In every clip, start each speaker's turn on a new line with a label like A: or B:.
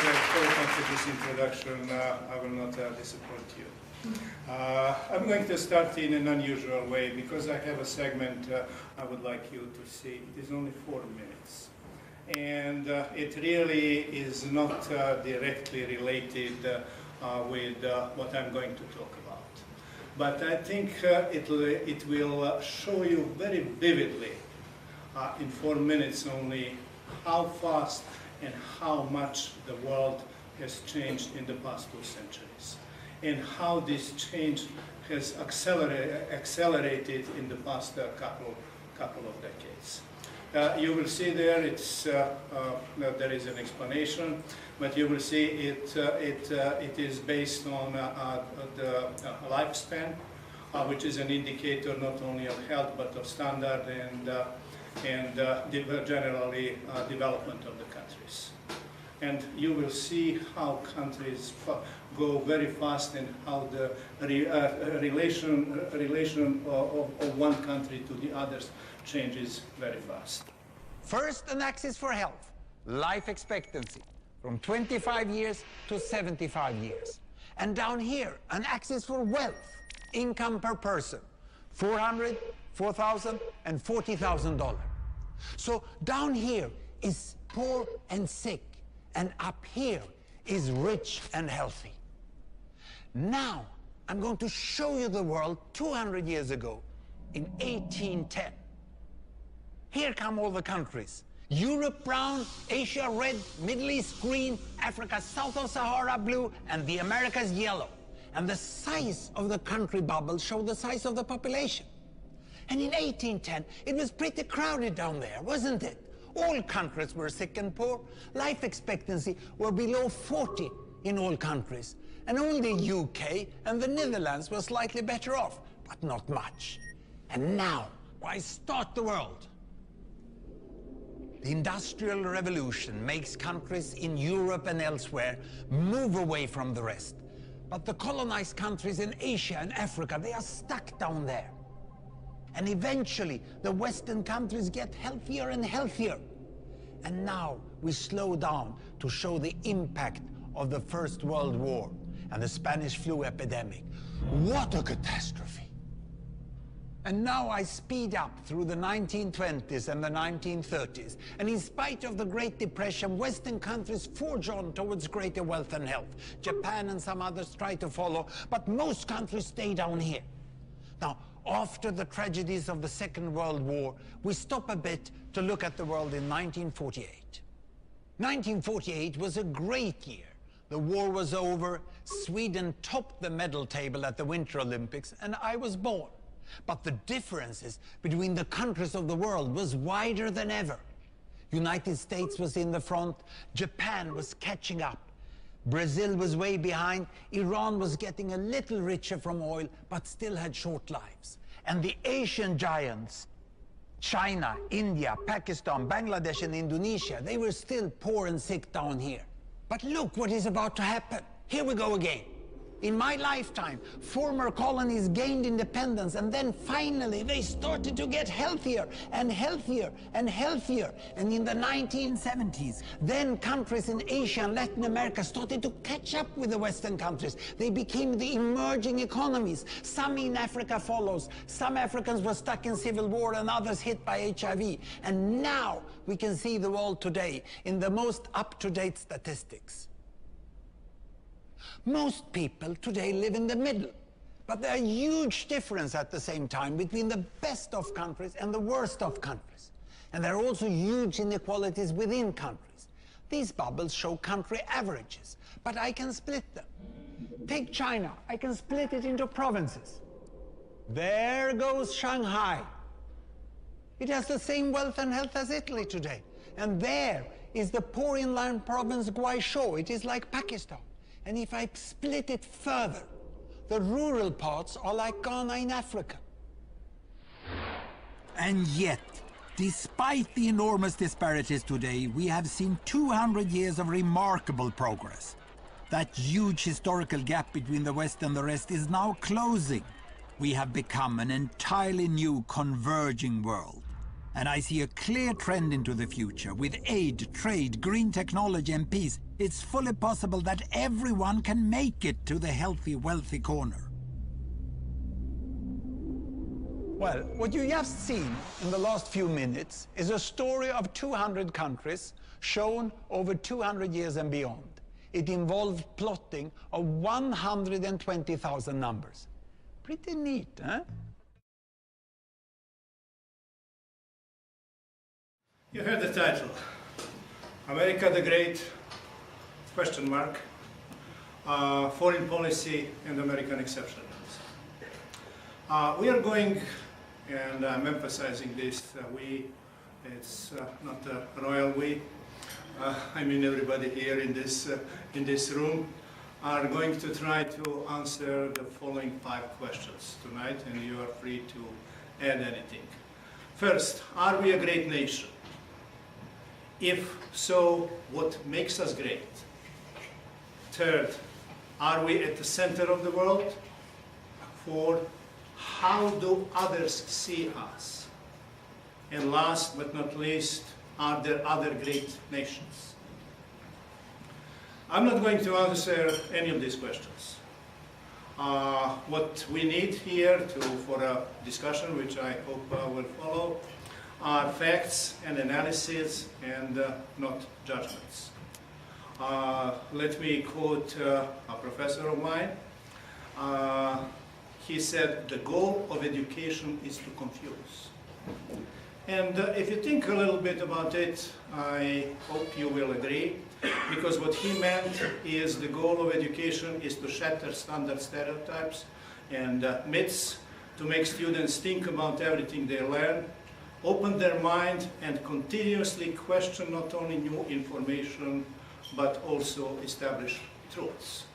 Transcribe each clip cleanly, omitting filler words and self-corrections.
A: welcome to this introduction. I will not disappoint you. I'm going to start in an unusual way because I have a segment I would like you to see. It is only 4 minutes. And it really is not directly related with what I'm going to talk about. But I think it will show you very vividly, in 4 minutes only, how fast and how much the world has changed in the past 2 centuries, and how this change has accelerated in the past couple of decades. You will see there there is an explanation, but you will see it is based on the lifespan, which is an indicator not only of health but of standard and generally development of the countries. And you will see how countries go very fast and how the relation of one country to the others changes very fast.
B: First, an axis for health, life expectancy, from 25 years to 75 years. And down here, an axis for wealth, income per person, $400,000, $4,000, and $40,000. So down here is poor and sick, and up here is rich and healthy. Now, I'm going to show you the world 200 years ago, in 1810. Here come all the countries. Europe brown, Asia red, Middle East green, Africa south of Sahara blue, and the Americas yellow. And the size of the country bubbles show the size of the population. And in 1810, it was pretty crowded down there, wasn't it? All countries were sick and poor. Life expectancy were below 40 in all countries. And only the UK and the Netherlands were slightly better off, but not much. And now, why start the world? The Industrial Revolution makes countries in Europe and elsewhere move away from the rest. But the colonized countries in Asia and Africa, they are stuck down there. And eventually, the Western countries get healthier and healthier. And now we slow down to show the impact of the First World War and the Spanish flu epidemic. What a catastrophe! And now I speed up through the 1920s and the 1930s. And in spite of the Great Depression, Western countries forge on towards greater wealth and health. Japan and some others try to follow, but most countries stay down here. Now, after the tragedies of the Second World War, we stop a bit to look at the world in 1948. 1948 was a great year. The war was over, Sweden topped the medal table at the Winter Olympics, and I was born. But the differences between the countries of the world was wider than ever. United States was in the front, Japan was catching up. Brazil was way behind, Iran was getting a little richer from oil, but still had short lives. And the Asian giants, China, India, Pakistan, Bangladesh, and Indonesia, they were still poor and sick down here. But look what is about to happen. Here we go again. In my lifetime, former colonies gained independence, and then finally they started to get healthier and healthier and healthier. And in the 1970s, then countries in Asia and Latin America started to catch up with the Western countries. They became the emerging economies. Some in Africa follows. Some Africans were stuck in civil war and others hit by HIV. And now we can see the world today in the most up-to-date statistics. Most people today live in the middle, but there are huge differences at the same time between the best of countries and the worst of countries. And there are also huge inequalities within countries. These bubbles show country averages, but I can split them. Take China, I can split it into provinces. There goes Shanghai. It has the same wealth and health as Italy today. And there is the poor inland province Guizhou. It is like Pakistan. And if I split it further, the rural parts are like Ghana in Africa.
C: And yet, despite the enormous disparities today, we have seen 200 years of remarkable progress. That huge historical gap between the West and the rest is now closing. We have become an entirely new converging world. And I see a clear trend into the future. With aid, trade, green technology and peace, it's fully possible that everyone can make it to the healthy, wealthy corner.
B: Well, what you just seen in the last few minutes is a story of 200 countries shown over 200 years and beyond. It involved plotting of 120,000 numbers. Pretty neat, huh?
A: You heard the title, America the Great, question mark, foreign policy and American exceptionalism. We are going, and I'm emphasizing this, it's not a royal we, I mean everybody here in this room, are going to try to answer the following 5 questions tonight, and you are free to add anything. First, are we a great nation? If so, what makes us great? Third, are we at the center of the world? 4, how do others see us? And last but not least, are there other great nations? I'm not going to answer any of these questions. What we need here for a discussion, which I hope will follow, are facts and analysis and not judgments. Let me quote a professor of mine. He said, the goal of education is to confuse. And if you think a little bit about it, I hope you will agree, because what he meant is the goal of education is to shatter standard stereotypes and myths, to make students think about everything they learn, open their mind and continuously question not only new information, but also establish truths.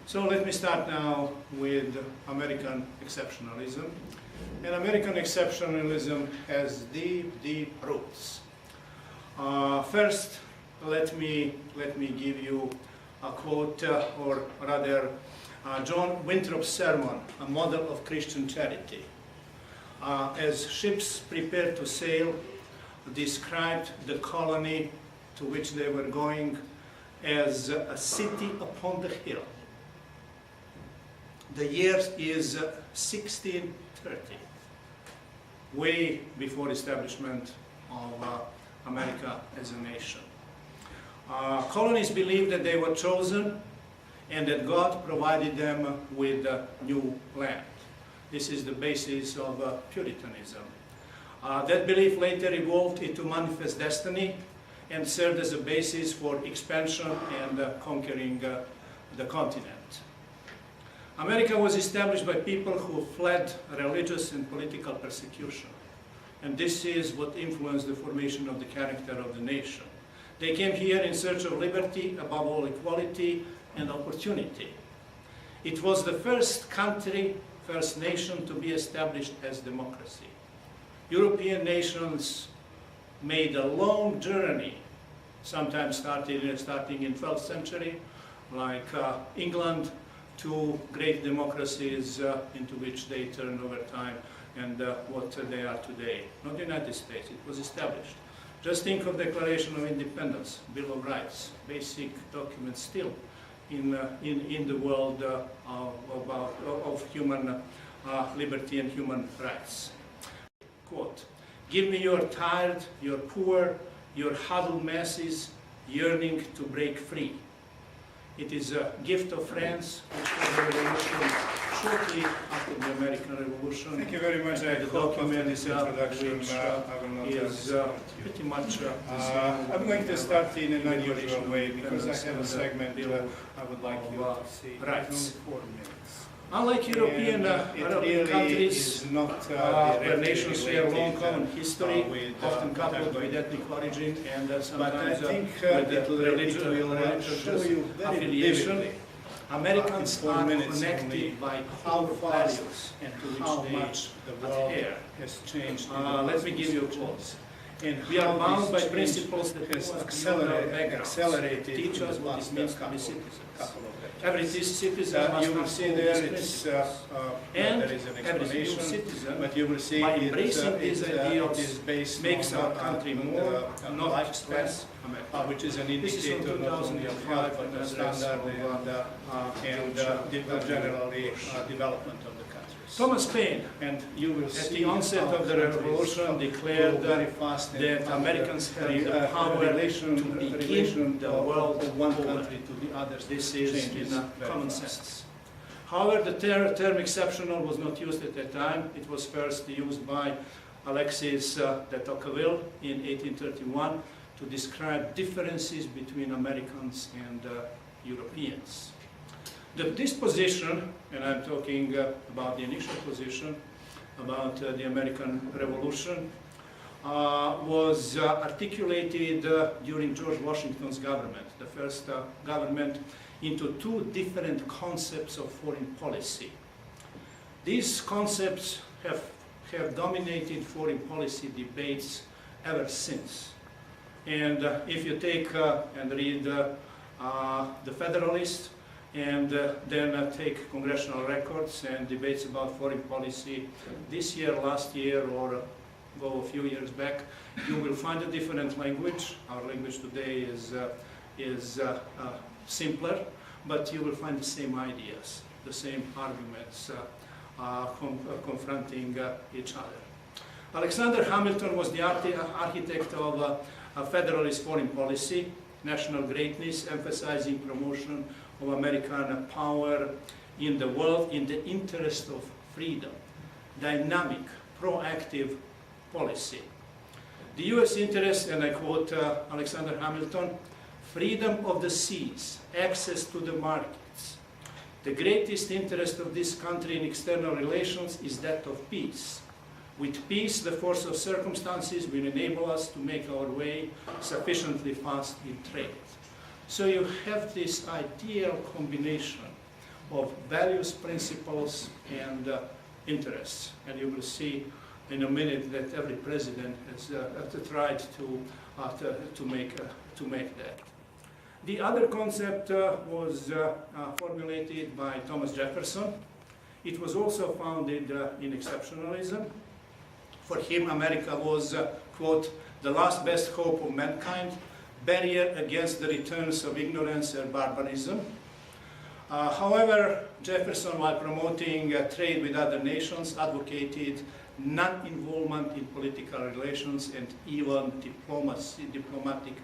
A: So let me start now with American exceptionalism. And American exceptionalism has deep, deep roots. First, let me give you a quote, or rather, John Winthrop's sermon, A Model of Christian Charity. As ships prepared to sail, described the colony to which they were going as a city upon the hill. The year is 1630, way before establishment of America as a nation. Colonists believed that they were chosen and that God provided them with new land. This is the basis of Puritanism. That belief later evolved into manifest destiny and served as a basis for expansion and conquering the continent. America was established by people who fled religious and political persecution. And this is what influenced the formation of the character of the nation. They came here in search of liberty, above all equality and opportunity. It was the first country, first nation to be established as democracy. European nations made a long journey, sometimes starting in 12th century, like England, to great democracies into which they turned over time and what they are today. Not the United States, it was established. Just think of Declaration of Independence, Bill of Rights, basic documents still in the world of human liberty and human rights. Quote, give me your tired, your poor, your huddled masses yearning to break free. It is a gift of France, which was a revolution shortly after the American Revolution. Thank you very much. I hope after this introduction I will not
B: is pretty much
A: I'm going to start in an unusual way because I have a segment I would like you to see.
B: Rights.
A: Only 4 minutes.
B: Unlike European
A: really
B: countries, where nations share long common
A: with,
B: history, often coupled with ethnic origin and sometimes
A: it
B: with
A: will
B: religious
A: show you very
B: affiliation,
A: vividly
B: Americans
A: in 4
B: are
A: minutes only
B: connected by
A: how
B: core
A: fast
B: values
A: and
B: to
A: how
B: which
A: much
B: they
A: the world
B: adhere.
A: has changed.
B: Let me give you a quote.
A: and
D: We are
A: how
D: bound
A: this
D: by
A: change
D: principles that
A: has
D: move us
A: accelerated
D: teach
A: in
D: us
A: the
D: what
A: past
D: it means to be
A: couple
D: citizens.
A: of decades.
D: Every citizen must
A: You will
D: not
A: see
D: follow
A: there
D: these principles.
A: there is an
D: every new
A: explanation,
D: citizen,
A: but you will see
D: by embracing these
A: it
D: ideals,
A: is based
D: makes
A: on,
D: our country more, not
A: lifespan,
D: less American.
A: which is an
D: This is from
A: indicator not only of
D: 2005
A: health but
D: an
A: of
D: address
A: standard
D: of,
A: and generally development of the countries.
D: Thomas Paine,
A: And you will
D: at
A: see
D: the onset
A: how
D: of the
A: countries
D: revolution, declared
A: go very fast and
D: that
A: how
D: Americans have the power
A: relation
D: to begin
A: relation
D: the world
A: of one
D: over.
A: country to the others.
D: This is
A: changes
D: in
A: very
D: common
A: fast.
D: sense. However, the term exceptional was not used at that time. It was first used by Alexis de Tocqueville in 1831 to describe differences between Americans and Europeans. This position, and I'm talking about the initial position, about the American Revolution, was articulated during George Washington's government, the first government, into two different concepts of foreign policy. These concepts have dominated foreign policy debates ever since. And if you take and read the Federalist, and then take congressional records and debates about foreign policy this year, last year, or go a few years back, you will find a different language. Our language today is simpler, but you will find the same ideas, the same arguments confronting each other. Alexander Hamilton was the architect of a federalist foreign policy, national greatness, emphasizing promotion of American power in the world in the interest of freedom, dynamic, proactive policy. The U.S. interest, and I quote Alexander Hamilton, freedom of the seas, access to the markets. The greatest interest of this country in external relations is that of peace. With peace, the force of circumstances will enable us to make our way sufficiently fast in trade. So you have this ideal combination of values, principles, and interests. And you will see in a minute that every president has tried to make that. The other concept was formulated by Thomas Jefferson. It was also founded in exceptionalism. For him, America was, quote, the last best hope of mankind, barrier against the returns of ignorance and barbarism. However, Jefferson, while promoting trade with other nations, advocated non-involvement in political relations and even diplomatic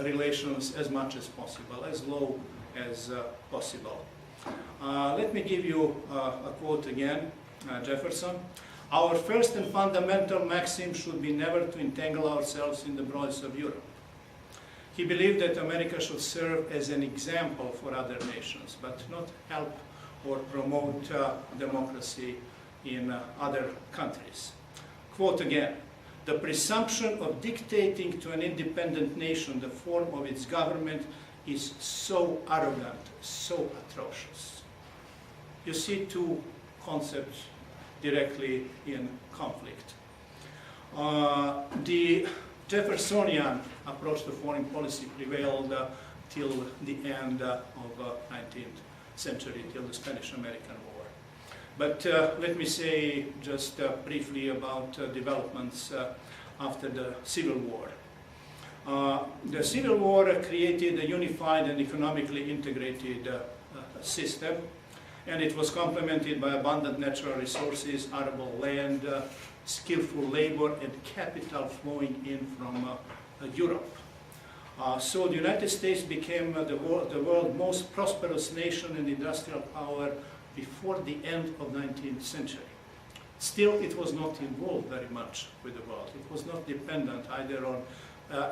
D: relations as much as possible, as low as possible. Let me give you a quote again, Jefferson. Our first and fundamental maxim should be never to entangle ourselves in the broils of Europe. He believed that America should serve as an example for other nations, but not help or promote democracy in other countries. Quote again, the presumption of dictating to an independent nation the form of its government is so arrogant, so atrocious. You see two concepts directly in conflict. The Jeffersonian approach to foreign policy prevailed till the end of 19th century, till the Spanish-American War. But let me say just briefly about developments after the Civil War. The Civil War created a unified and economically integrated system, and it was complemented by abundant natural resources, arable land, skillful labor, and capital flowing in from Europe. So the United States became the world's most prosperous nation and industrial power before the end of 19th century. Still, it was not involved very much with the world. It was not dependent either on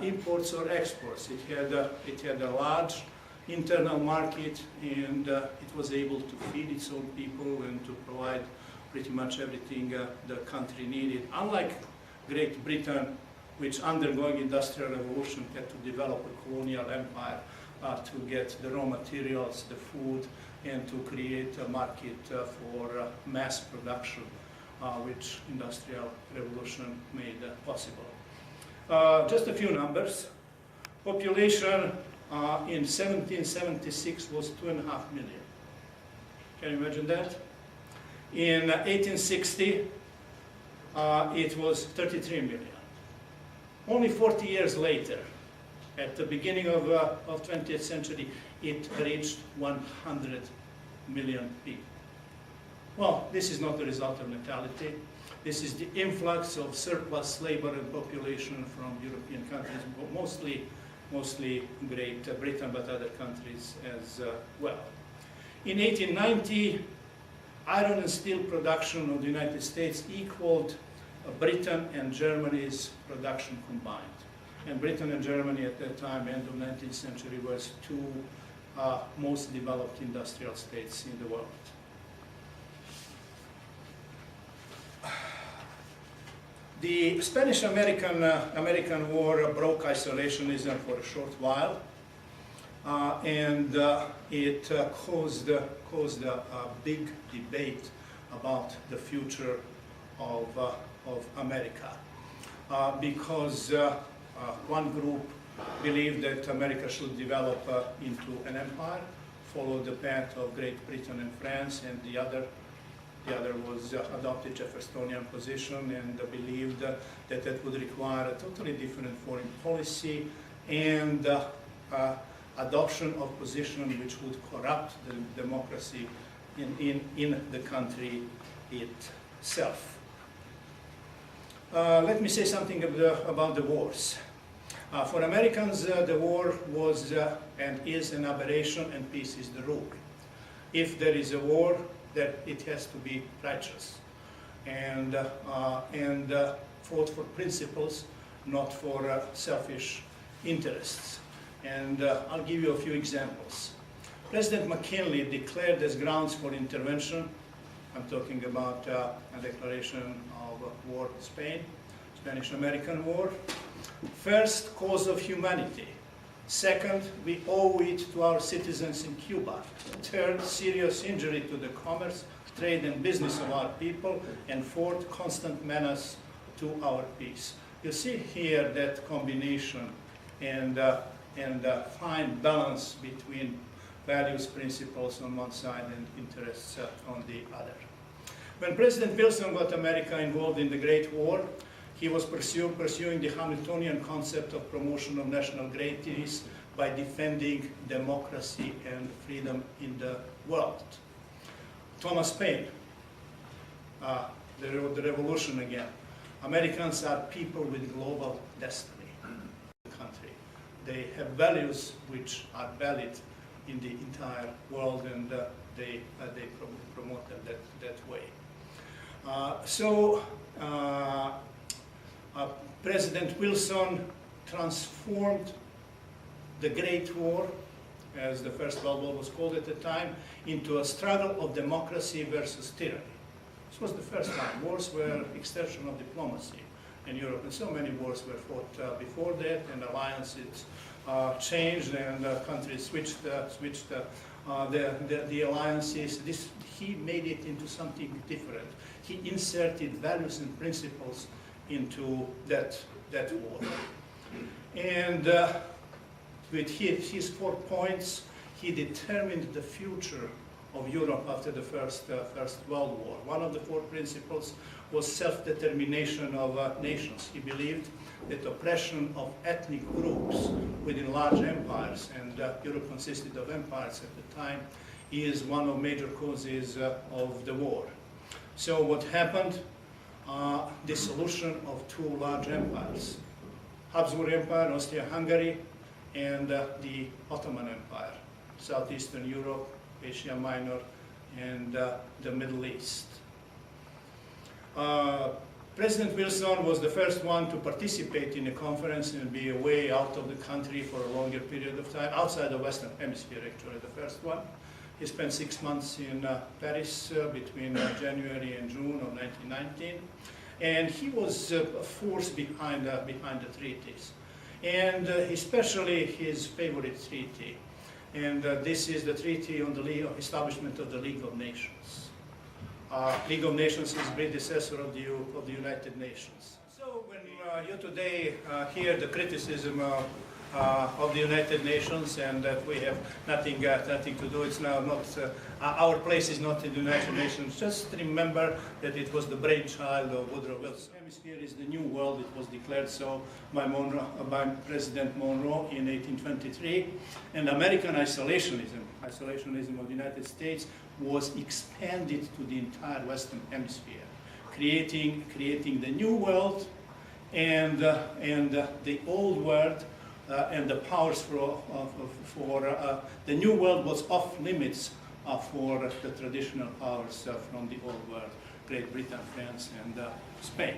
D: imports or exports. It had a large internal market, and it was able to feed its own people and to provide pretty much everything the country needed. Unlike Great Britain, which undergoing industrial revolution had to develop a colonial empire to get the raw materials, the food, and to create a market for mass production, which industrial revolution made possible.
A: Just a few numbers. Population in 1776 was 2.5 million. Can you imagine that? In 1860, it was 33 million. Only 40 years later, at the beginning of 20th century, it reached 100 million people. Well, this is not the result of natality. This is the influx of surplus labor and population from European countries, mostly Great Britain, but other countries as well. In 1890, iron and steel production of the United States equaled Britain and Germany's production combined. And Britain and Germany at that time, end of 19th century, was two most developed industrial states in the world. The Spanish-American War broke isolationism for a short while, and it caused a big debate about the future of America, because one group believed that America should develop into an empire, follow the path of Great Britain and France, and the other was adopted Jeffersonian position and believed that that would require a totally different foreign policy and adoption of position which would corrupt the democracy in the country itself. Let me say something about the wars. For Americans, the war was and is an aberration, and peace is the rule. If there is a war, that it has to be righteous and fought for principles, not for selfish interests. And I'll give you a few examples. President McKinley declared as grounds for intervention, I'm talking about a declaration of war with Spain, Spanish-American War. First, cause of humanity. Second, we owe it to our citizens in Cuba. Third, serious injury to the commerce, trade, and business of our people. And fourth, constant menace to our peace. You see here that combination and fine balance between values, principles on one side and interests on the other. When President Wilson got America involved in the Great War, he was pursuing the Hamiltonian concept of promotion of national greatness by defending democracy and freedom in the world. Thomas Paine, the revolution again. Americans are people with global destiny in the country. They have values which are valid in the entire world, and they promote them that way. President Wilson transformed the Great War, as the First World War was called at the time, into a struggle of democracy versus tyranny. This was the first time. Wars were extension of diplomacy in Europe, and so many wars were fought before that, and alliances changed, and countries switched the alliances. He made it into something different. He inserted values and principles into that war. And with his 4 points, he determined the future of Europe after the First World War. One of the 4 principles was self-determination of nations. He believed that oppression of ethnic groups within large empires, and Europe consisted of empires at the time, is one of major causes of the war. So what happened? Dissolution of 2 large empires, Habsburg Empire, Austria-Hungary, and the Ottoman Empire, Southeastern Europe, Asia Minor, and the Middle East. President Wilson was the first one to participate in a conference and be away out of the country for a longer period of time, outside the Western Hemisphere actually, the first one. He spent 6 months in Paris between January and June of 1919, and he was a force behind the treaties, and especially his favorite treaty, and this is the treaty on the establishment of the League of Nations. League of Nations is predecessor of the United Nations. So when you today hear the criticism of the United Nations and that we have nothing to do. It's now not, our place is not in the United Nations. Just remember that it was the brainchild of Woodrow Wilson. The hemisphere is the new world. It was declared so by President Monroe in 1823. And American isolationism of the United States was expanded to the entire Western Hemisphere, creating the new world and the old world. And the powers for the new world was off limits for the traditional powers from the old world, Great Britain, France, and Spain.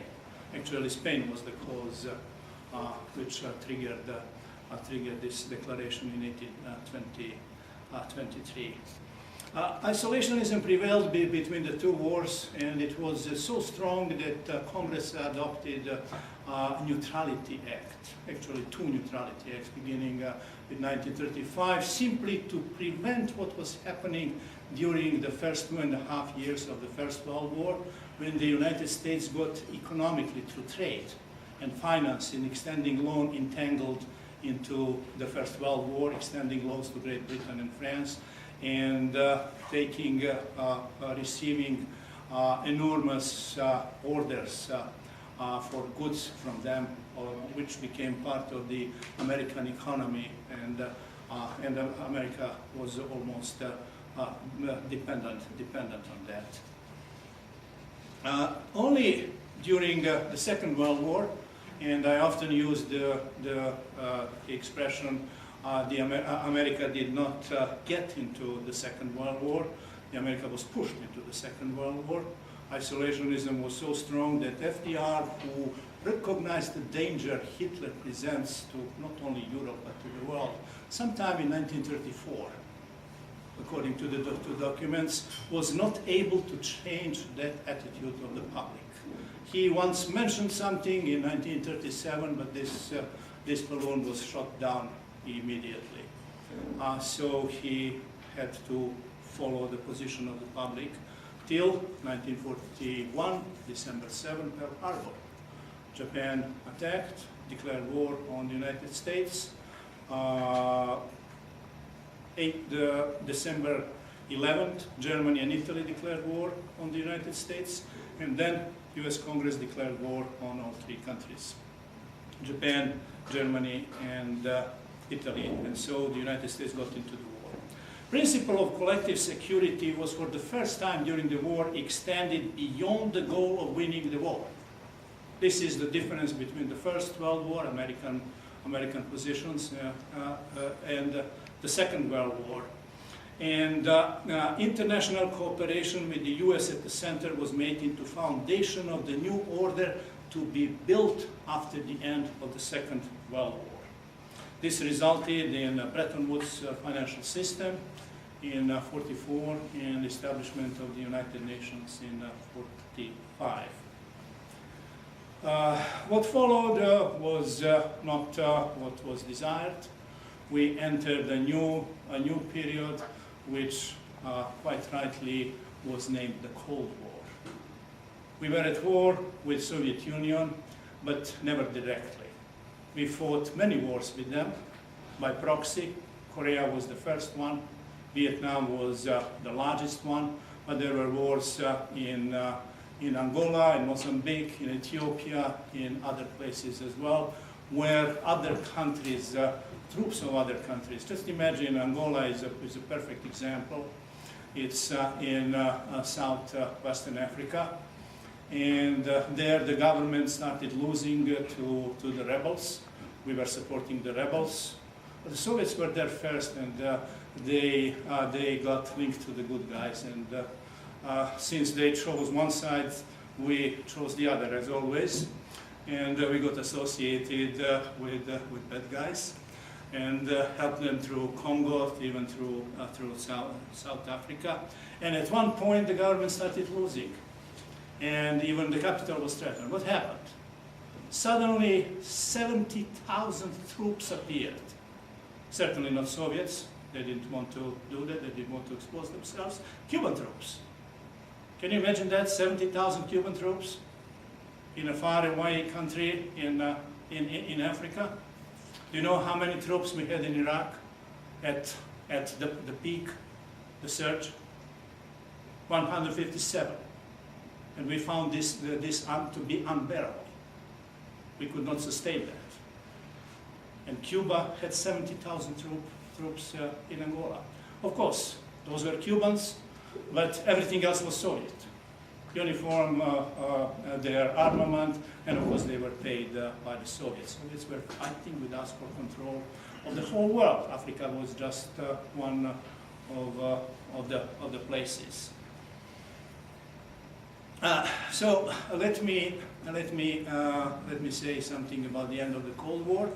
A: Actually, Spain was the cause which triggered this declaration in 1823. Isolationism prevailed between the two wars, and it was so strong that Congress adopted Neutrality Act, actually two Neutrality Acts beginning with 1935, simply to prevent what was happening during the first 2.5 years of the First World War, when the United States got economically through trade and finance in extending loan entangled into the First World War, extending loans to Great Britain and France, and receiving enormous orders for goods from them, which became part of the American economy, and America was almost dependent on that. Only during the Second World War, and I often use the expression America did not get into the Second World War. America was pushed into the Second World War. Isolationism was so strong that FDR, who recognized the danger Hitler presents to not only Europe but to the world, sometime in 1934, according to the documents, was not able to change that attitude of the public. He once mentioned something in 1937, but this balloon was shot down immediately. So he had to follow the position of the public till 1941, December 7, Pearl Harbor. Japan attacked, declared war on the United States. December 11th, Germany and Italy declared war on the United States, and then US Congress declared war on all three countries, Japan, Germany, and Italy, and so the United States got into the war. Principle of collective security was for the first time during the war extended beyond the goal of winning the war. This is the difference between the First World War, American positions, and the Second World War. And international cooperation with the US at the center was made into foundation of the new order to be built after the end of the Second World War. This resulted in Bretton Woods financial system in 1944 and establishment of the United Nations in 1945. What followed was not what was desired. We entered a new period, which quite rightly was named the Cold War. We were at war with Soviet Union, but never directly. We fought many wars with them by proxy. Korea was the first one. Vietnam was the largest one, but there were wars in Angola, in Mozambique, in Ethiopia, in other places as well, where other countries, troops of other countries, just imagine Angola is a perfect example. It's in southwestern Africa, and there the government started losing to the rebels. We were supporting the rebels. But the Soviets were there first, and they got linked to the good guys, and since they chose one side, we chose the other, as always, and we got associated with bad guys, and helped them through Congo, even through South Africa. And at one point, the government started losing, and even the capital was threatened. What happened? Suddenly, 70,000 troops appeared. Certainly not Soviets. They didn't want to do that. They didn't want to expose themselves. Cuban troops. Can you imagine that? 70,000 Cuban troops?
D: in a faraway country in Africa. Do you know how many troops we had in Iraq at the peak, the surge? 157. And we found this to be unbearable. We could not sustain that. And Cuba had 70,000 troops in Angola. Of course, those were Cubans, but everything else was Soviet. Uniform, their armament, and of course they were paid by the Soviets. Soviets were fighting with us for control of the whole world. Africa was just one of the places. So let me say something about the end of the Cold War.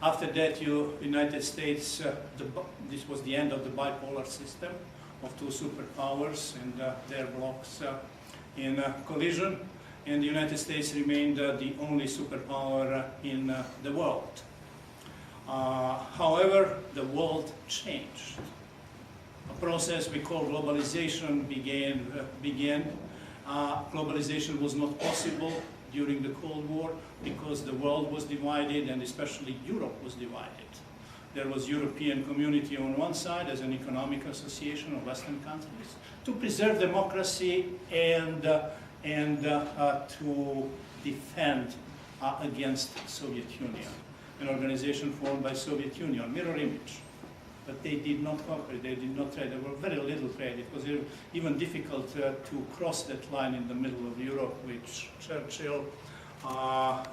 D: After that, United States, this was the end of the bipolar system of two superpowers and their blocs in collision, and the United States remained the only superpower in the world. However, the world changed. A process we call globalization began. Globalization was not possible during the Cold War because the world was divided, and especially Europe was divided. There was European community on one side as an economic association of Western countries to preserve democracy and to defend against Soviet Union, an organization formed by Soviet Union, mirror image. But they did not conquer, they did not trade. There were very little trade. It was even difficult to cross that line in the middle of Europe, which Churchill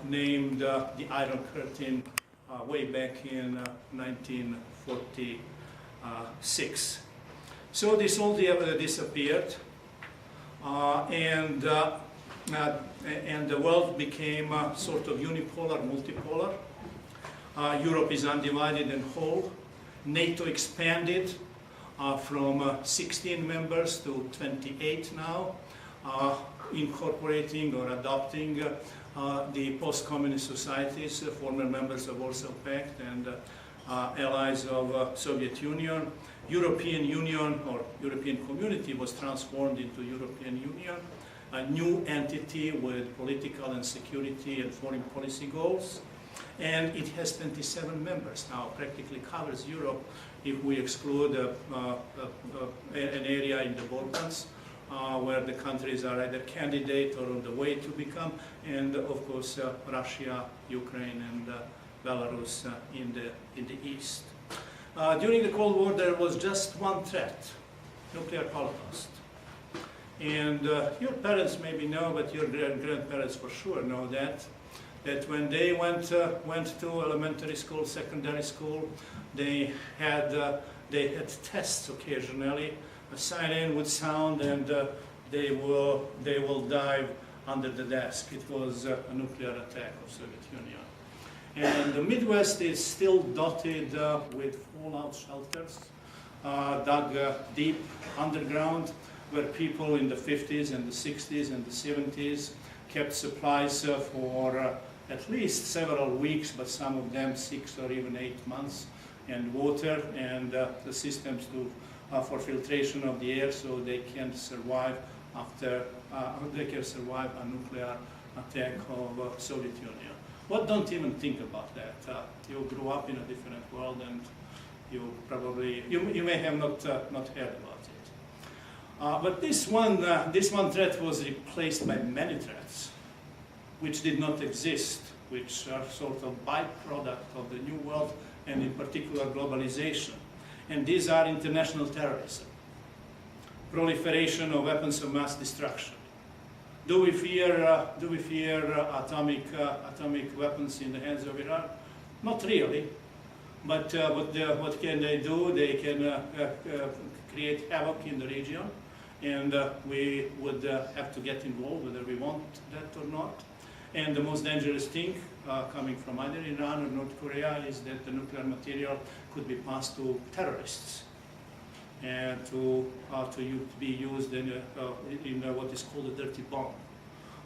D: named the Iron Curtain way back in 1946. So this all disappeared, and the world became sort of unipolar, multipolar. Europe is undivided and whole. NATO expanded from 16 members to 28 now, incorporating or adopting the post-communist societies, former members of Warsaw Pact and allies of Soviet Union. European Union or European Community was transformed into European Union, a new entity with political and security and foreign policy goals. And it has 27 members now, practically covers Europe if we exclude an area in the Balkans where the countries are either candidate or on the way to become, and of course Russia, Ukraine, and Belarus in the east. During the Cold War there was just one threat, nuclear holocaust. And your parents maybe know, but your grandparents for sure know that when they went to elementary school, secondary school, they had tests occasionally. A siren would sound, and they will dive under the desk. It was a nuclear attack of Soviet Union. And the Midwest is still dotted with fallout shelters, dug deep underground, where people in the 50s and the 60s and the 70s kept supplies for at least several weeks, but some of them 6 or even 8 months, and water and the systems for filtration of the air, so they can survive a nuclear attack of Soviet Union. Well, don't even think about that. You grew up in a different world, and you may have not heard about it. But this one threat was replaced by many threats, which did not exist, which are sort of byproduct of the new world, and in particular globalization. And these are international terrorism, proliferation of weapons of mass destruction. Do we fear atomic weapons in the hands of Iran? Not really. But what can they do? They can create havoc in the region, and we would have to get involved whether we want that or not. And the most dangerous thing coming from either Iran or North Korea is that the nuclear material could be passed to terrorists and to be used in what is called a dirty bomb,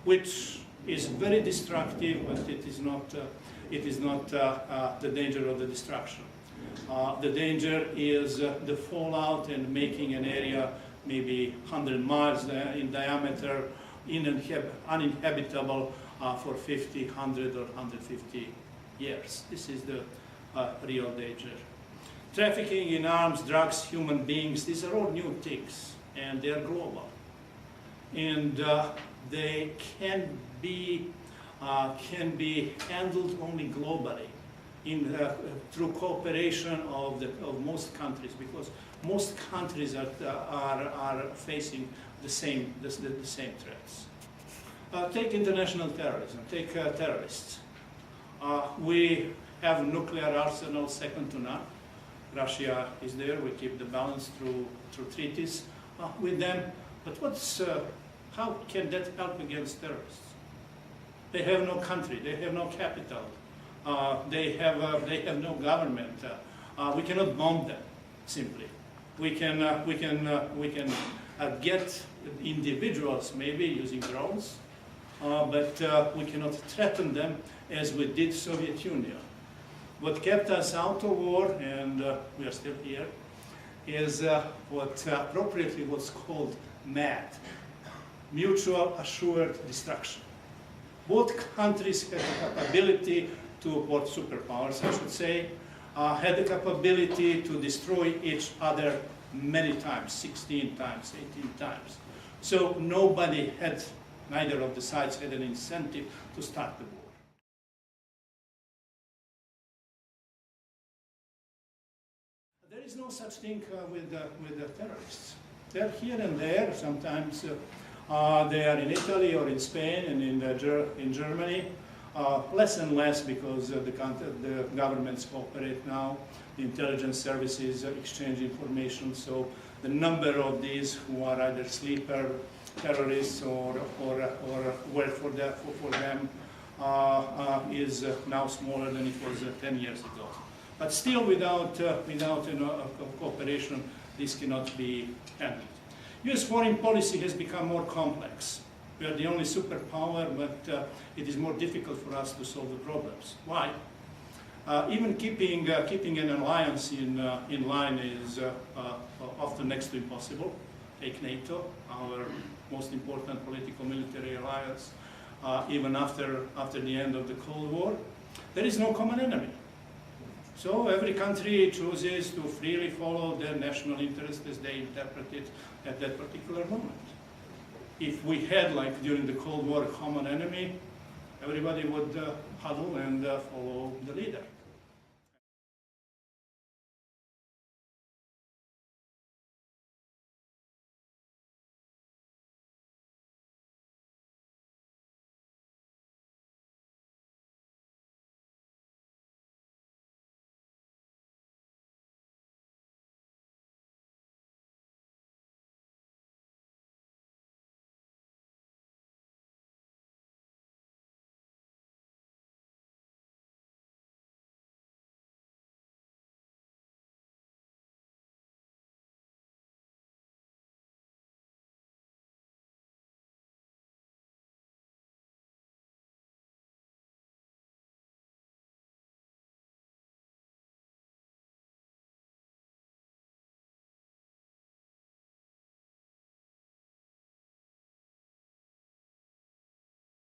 D: which is very destructive, but it is not the danger of the destruction. The danger is the fallout and making an area maybe 100 miles in diameter uninhabitable for 50, 100, or 150 years. This is the real danger. Trafficking in arms, drugs, human beings, these are all new things, and they are global. And they can be handled only globally through cooperation of most countries, because most countries are facing the same threats. Take international terrorism, take terrorists. We have nuclear arsenal second to none. Russia is there, we keep the balance through treaties with them. But how can that help against terrorists? They have no country, they have no capital, they have no government. We cannot bomb them, simply. We can get individuals, maybe using drones, but we cannot threaten them as we did Soviet Union. What kept us out of war, and we are still here, is what appropriately was called MAD, Mutual Assured Destruction. Both countries had the capability to, both superpowers I should say, had the capability to destroy each other many times, 16 times, 18 times. So nobody had, neither of the sides had an incentive to start the war. There is no such thing with the terrorists. They're here and there. Sometimes they are in Italy or in Spain and in Germany. Less and less because the governments cooperate now. The intelligence services exchange information. So the number of these who are either sleeper terrorists or work for them is now smaller than it was 10 years ago. But still, without cooperation, this cannot be handled. U.S. foreign policy has become more complex. We are the only superpower, but it is more difficult for us to solve the problems. Why? Even keeping an alliance in line is often next to impossible. Take NATO, our most important political military alliance, even after the end of the Cold War. There is no common enemy. So every country chooses to freely follow their national interest as they interpret it at that particular moment. If we had, like during the Cold War, a common enemy, everybody would huddle and follow the leader.